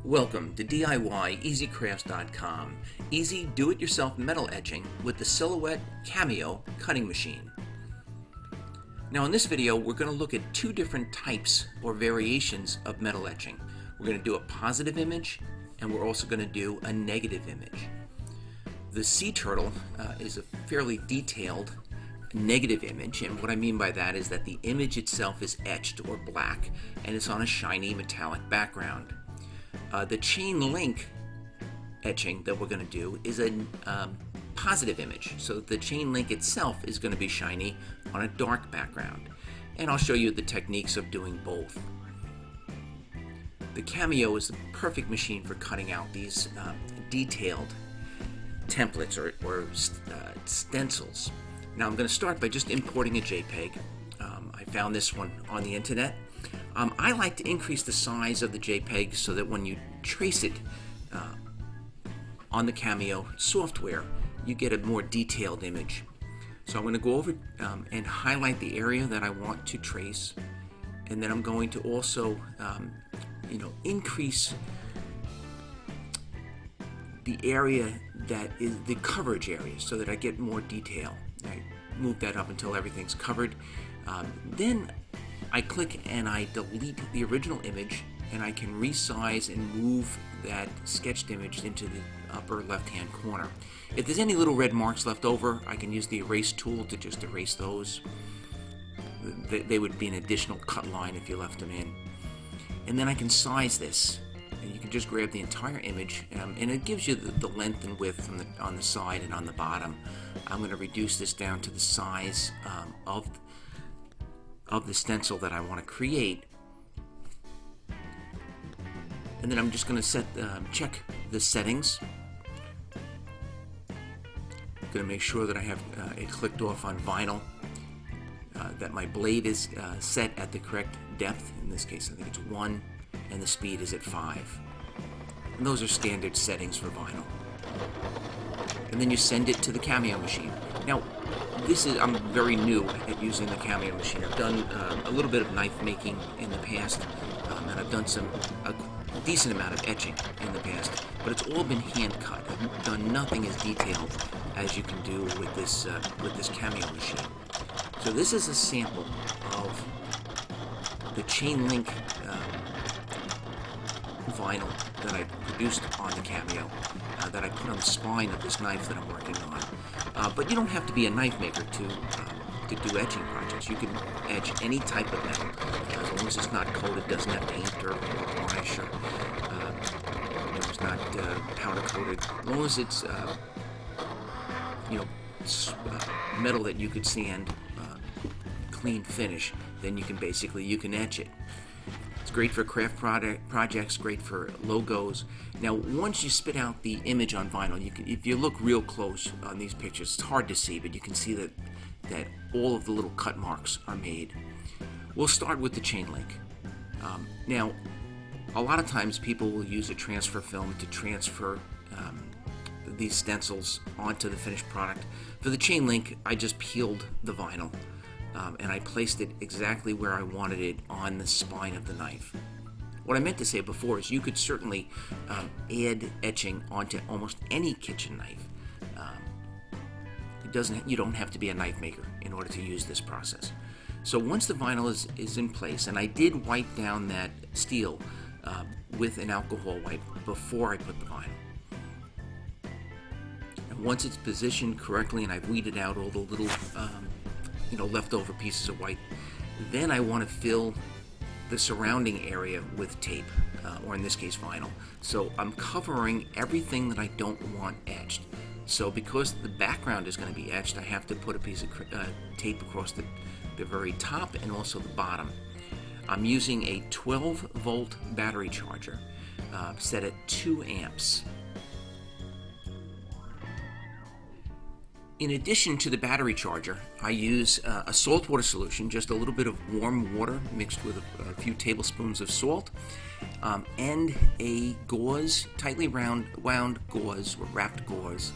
Welcome to DIYeasycrafts.com. Easy do-it-yourself metal etching with the Silhouette Cameo cutting machine. Now in this video we're going to look at two different types or variations of metal etching. We're going to do a positive image and we're also going to do a negative image. The sea turtle is a fairly detailed negative image, and what I mean by that is that the image itself is etched or black and it's on a shiny metallic background. The chain link etching that we're going to do is a positive image, so the chain link itself is going to be shiny on a dark background, and I'll show you the techniques of doing both. The Cameo is the perfect machine for cutting out these detailed templates or stencils. Now I'm going to start by just importing a JPEG. I found this one on the internet. I like to increase the size of the JPEG so that when you trace it on the Cameo software, you get a more detailed image. So I'm going to go over and highlight the area that I want to trace, and then I'm going to also increase the area that is the coverage area so that I get more detail. I move that up until everything's covered. Then I click and I delete the original image, and I can resize and move that sketched image into the upper left hand corner. If there's any little red marks left over, I can use the erase tool to just erase those. They would be an additional cut line if you left them in. And then I can size this, and you can just grab the entire image, and it gives you the length and width on the side and on the bottom. I'm going to reduce this down to the size of the stencil that I want to create, and then I'm just going to check the settings. I'm going to make sure that I have it clicked off on vinyl, that my blade is set at the correct depth. In this case I think it's 1, and the speed is at 5, and those are standard settings for vinyl. And then you send it to the Cameo machine. Now I'm very new at using the Cameo machine. I've done a little bit of knife making in the past, and I've done a decent amount of etching in the past, but it's all been hand cut. I've done nothing as detailed as you can do with this Cameo machine. So this is a sample of the chain link vinyl that I produced on the Cameo, that I put on the spine of this knife that I'm working on. But you don't have to be a knife maker to do etching projects. You can etch any type of metal, as long as it's not coated, doesn't have paint or varnish, or it's not powder coated. As long as it's metal that you could sand, clean finish, then you can etch it. It's great for craft projects, great for logos. Now, once you spit out the image on vinyl, if you look real close on these pictures, it's hard to see, but you can see that all of the little cut marks are made. We'll start with the chain link. Now, a lot of times people will use a transfer film to transfer these stencils onto the finished product. For the chain link, I just peeled the vinyl, and I placed it exactly where I wanted it on the spine of the knife. What I meant to say before is you could certainly add etching onto almost any kitchen knife. You don't have to be a knife maker in order to use this process. So once the vinyl is in place, and I did wipe down that steel with an alcohol wipe before I put the vinyl. And once it's positioned correctly and I've weeded out all the little leftover pieces of white, then I want to fill the surrounding area with tape, or in this case vinyl. So I'm covering everything that I don't want etched. So because the background is going to be etched, I have to put a piece of tape across the very top and also the bottom. I'm using a 12-volt battery charger set at 2 amps. In addition to the battery charger, I use a saltwater solution, just a little bit of warm water mixed with a few tablespoons of salt, and a gauze, tightly wound gauze or wrapped gauze.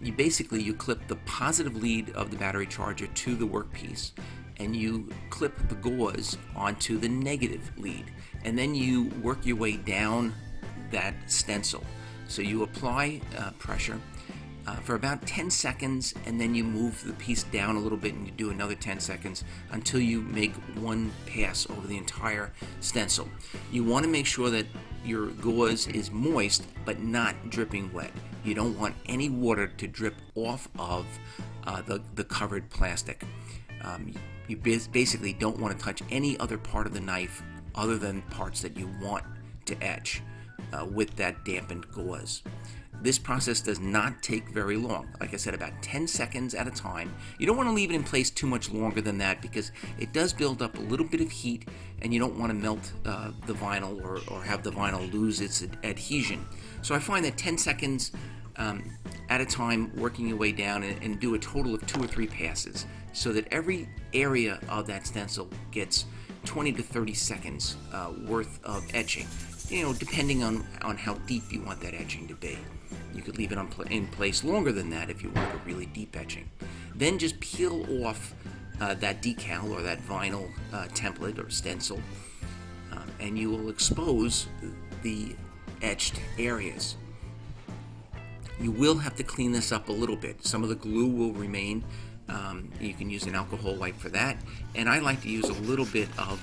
You clip the positive lead of the battery charger to the workpiece, and you clip the gauze onto the negative lead, and then you work your way down that stencil. So you apply pressure for about 10 seconds, and then you move the piece down a little bit and you do another 10 seconds until you make one pass over the entire stencil. You want to make sure that your gauze is moist but not dripping wet. You don't want any water to drip off of the covered plastic. You basically don't want to touch any other part of the knife other than parts that you want to etch with that dampened gauze. This process does not take very long. Like I said, about 10 seconds at a time. You don't want to leave it in place too much longer than that because it does build up a little bit of heat, and you don't want to melt the vinyl or have the vinyl lose its adhesion. So I find that 10 seconds at a time, working your way down, and do a total of 2 or 3 passes so that every area of that stencil gets 20 to 30 seconds worth of etching, depending on how deep you want that etching to be. You could leave it in place longer than that if you want a really deep etching. Then just peel off that decal or that vinyl template or stencil, and you will expose the etched areas. You will have to clean this up a little bit. Some of the glue will remain. You can use an alcohol wipe for that, and I like to use a little bit of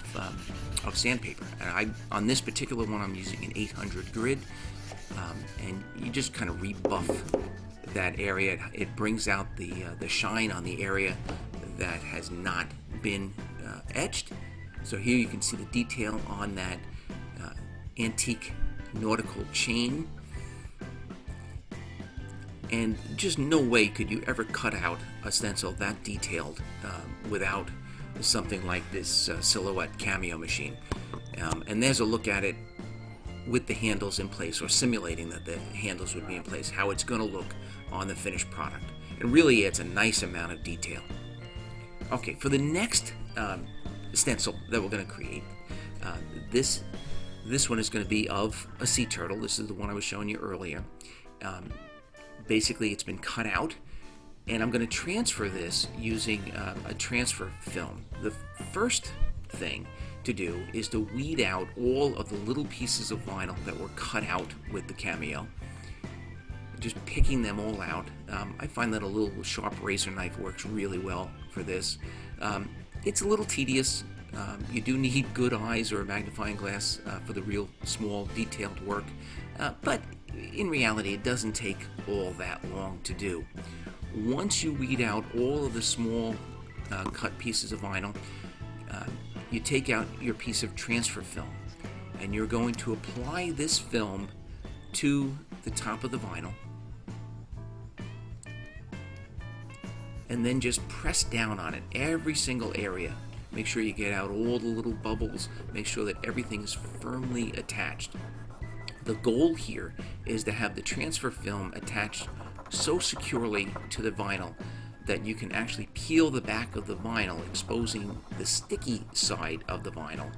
sandpaper. And on this particular one, I'm using an 800 grit, and you just kind of rebuff that area. It brings out the shine on the area that has not been etched. So here you can see the detail on that antique nautical chain. And just no way could you ever cut out a stencil that detailed without something like this Silhouette Cameo machine. And there's a look at it with the handles in place, or simulating that the handles would be in place, how it's going to look on the finished product. And really, it's a nice amount of detail. Okay, for the next stencil that we're going to create, this one is going to be of a sea turtle. This is the one I was showing you earlier. Basically, it's been cut out, and I'm going to transfer this using a transfer film. The first thing to do is to weed out all of the little pieces of vinyl that were cut out with the Cameo. Just picking them all out. I find that a little sharp razor knife works really well for this. It's a little tedious. You do need good eyes or a magnifying glass for the real small detailed work, but in reality it doesn't take all that long to do. Once you weed out all of the small cut pieces of vinyl, you take out your piece of transfer film, and you're going to apply this film to the top of the vinyl, and then just press down on it, every single area. Make sure you get out all the little bubbles. Make sure that everything is firmly attached. The goal here is to have the transfer film attached so securely to the vinyl that you can actually peel the back of the vinyl, exposing the sticky side of the vinyl,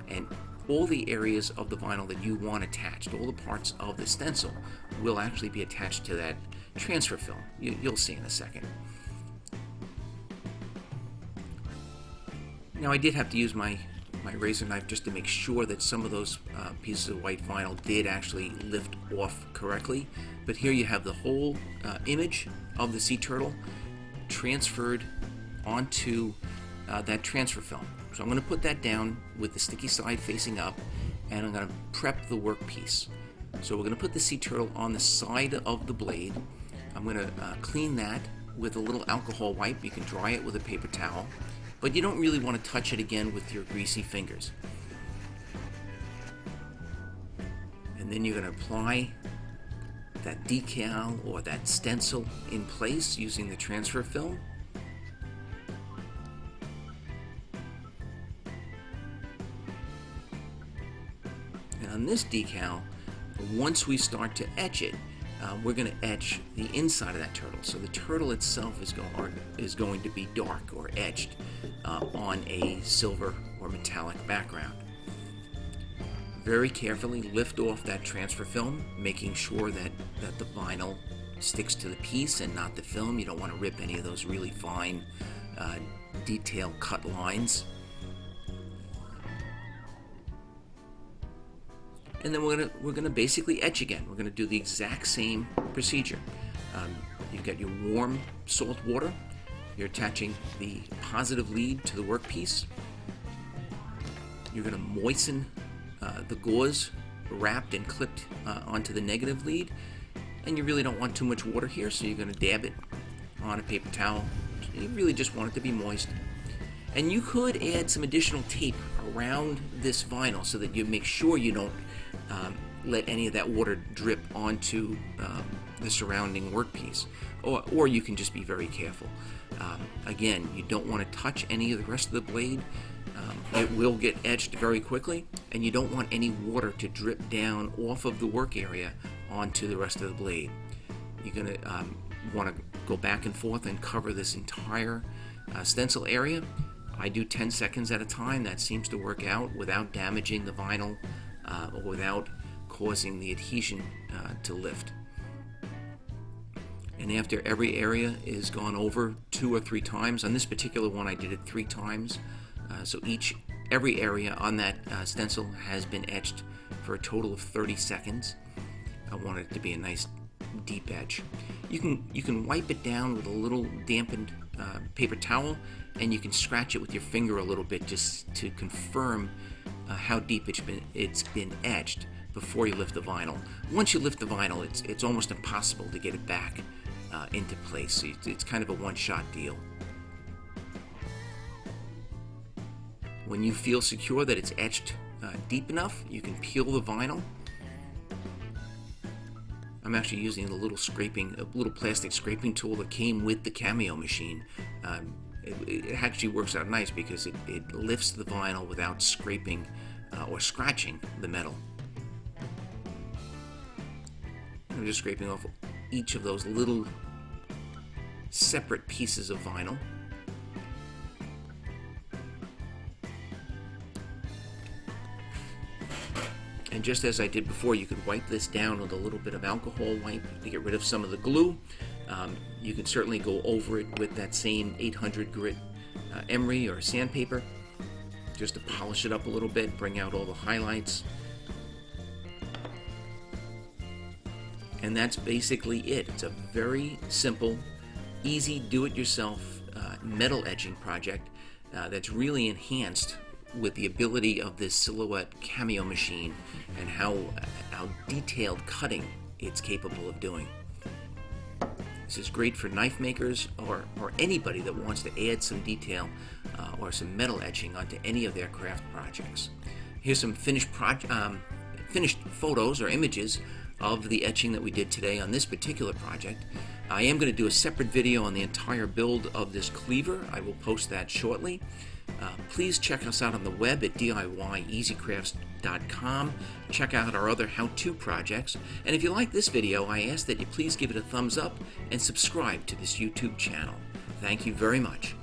and all the areas of the vinyl that you want attached, all the parts of the stencil, will actually be attached to that transfer film. You'll see in a second. Now, I did have to use my razor knife just to make sure that some of those pieces of white vinyl did actually lift off correctly. But here you have the whole image of the sea turtle transferred onto that transfer film. So I'm going to put that down with the sticky side facing up, and I'm going to prep the workpiece. So we're going to put the sea turtle on the side of the blade. I'm going to clean that with a little alcohol wipe. You can dry it with a paper towel, but you don't really want to touch it again with your greasy fingers. And then you're going to apply that decal or that stencil in place using the transfer film. And on this decal, once we start to etch it, we're going to etch the inside of that turtle. So the turtle itself is going to be dark or etched on a silver or metallic background. Very carefully lift off that transfer film, making sure that the vinyl sticks to the piece and not the film. You don't want to rip any of those really fine detail cut lines. And then we're gonna basically etch again. We're gonna do the exact same procedure. You've got your warm salt water. You're attaching the positive lead to the workpiece. You're gonna moisten the gauze wrapped and clipped onto the negative lead. And you really don't want too much water here, so you're gonna dab it on a paper towel. You really just want it to be moist. And you could add some additional tape around this vinyl so that you make sure you don't let any of that water drip onto the surrounding workpiece. Or you can just be very careful. Again, you don't want to touch any of the rest of the blade. It will get etched very quickly, and you don't want any water to drip down off of the work area onto the rest of the blade. You're going to want to go back and forth and cover this entire stencil area. I do 10 seconds at a time. That seems to work out without damaging the vinyl or without causing the adhesion to lift. And after every area is gone over 2 or 3 times, on this particular one I did it 3 times, so every area on that stencil has been etched for a total of 30 seconds. I want it to be a nice deep etch. You can wipe it down with a little dampened paper towel, and you can scratch it with your finger a little bit just to confirm how deep it's been etched before you lift the vinyl. Once you lift the vinyl, it's almost impossible to get it back into place. It's kind of a one-shot deal. When you feel secure that it's etched deep enough, you can peel the vinyl. I'm actually using a little plastic scraping tool that came with the Cameo machine. It actually works out nice because it lifts the vinyl without scraping or scratching the metal. I'm just scraping off each of those little separate pieces of vinyl. And just as I did before, you could wipe this down with a little bit of alcohol wipe to get rid of some of the glue. You can certainly go over it with that same 800 grit emery or sandpaper just to polish it up a little bit, bring out all the highlights. And that's basically it. It's a very simple, easy, do-it-yourself metal etching project that's really enhanced with the ability of this Silhouette Cameo machine and how detailed cutting it's capable of doing. This is great for knife makers or anybody that wants to add some detail or some metal etching onto any of their craft projects. Here's some finished photos or images of the etching that we did today on this particular project. I am going to do a separate video on the entire build of this cleaver. I will post that shortly. Please check us out on the web at DIYeasycrafts.com. Check out our other how-to projects. And if you like this video, I ask that you please give it a thumbs up and subscribe to this YouTube channel. Thank you very much.